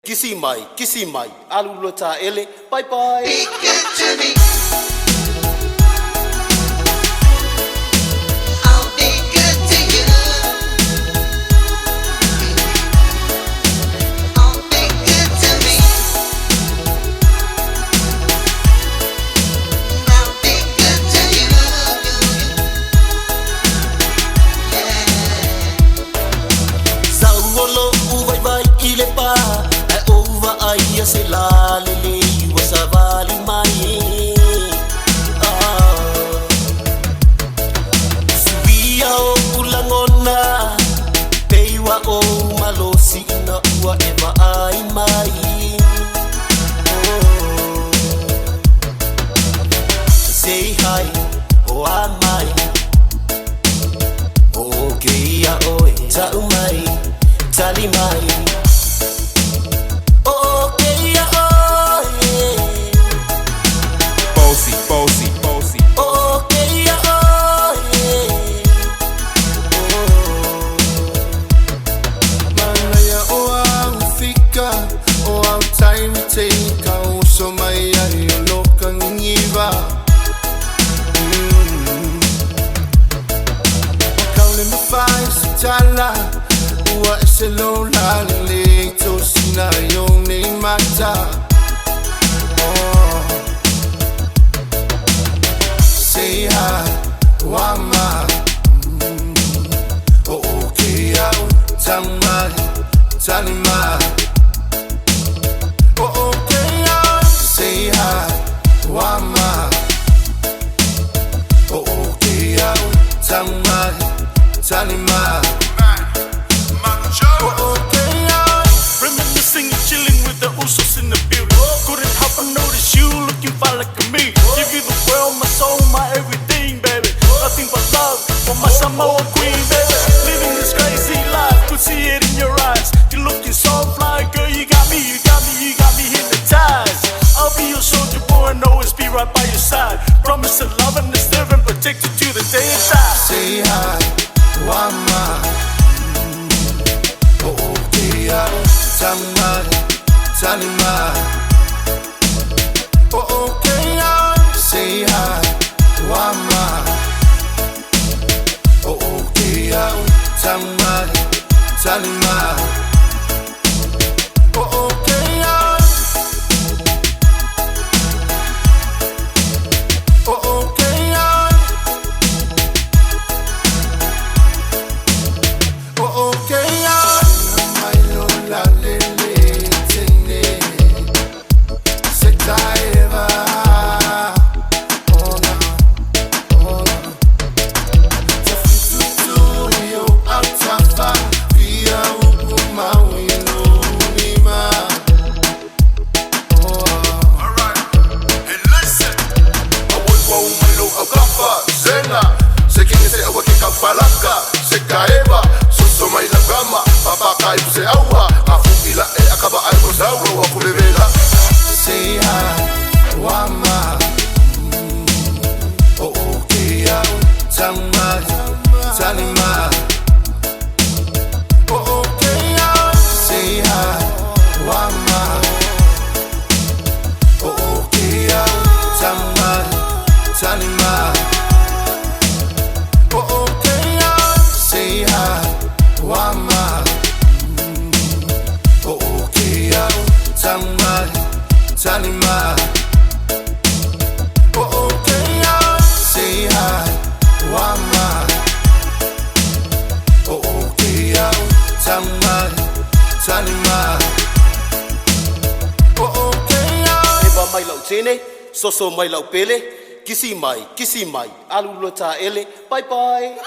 Kissy mai, alu lota ele, bye bye. Be good to me. I'll be good to you. I'll be good to me. I'll be good to you. Yeah. Saungolo uvai vai ile pa. Ai se la lele wasavali mai Subia o ulangona peiwa o malosi na ua eva ai mai Say hi o amai Okay ya oi ta umai tali mai Bossy. Okay, oh yeah. Malaya o ang fika o ang time take o so may ayolo kang iba. Calling the fire sa tala Uwa ese lo lalito sina yung ni mata Say hi, wama okay, tamai, talima okay, say hi, wama okay, tamai, talima Reminiscing and chilling with the Usos in the building. Couldn't help but notice you looking fine like me. Give you the world, my soul, my everything, baby. Nothing but love for my Samoa queen, baby. Living this crazy life, could see it in your eyes. You looking so fly, girl, you got me hypnotized. I'll be your soldier boy and always be right by your side. Promise to love and serve and protect you to the day and die. Say hi, wama okay, tamai, talima okay, say hi, wama okay, tamai, talima okay, Palaka, se caeva, soso mai la gama, papa kai se aua, afukila e akaba ai mosauro wa kulevela. Say hi, wama, okay, tamai, talima, okay, say hi, wama, okay, tamai, talima. Say hi, wama okay, tamai, talima okay, say hi, wama okay, tamai, talima okay. Eva mai lau tene, soso mai lau pele, kissy mai, alu lota ele, bye bye.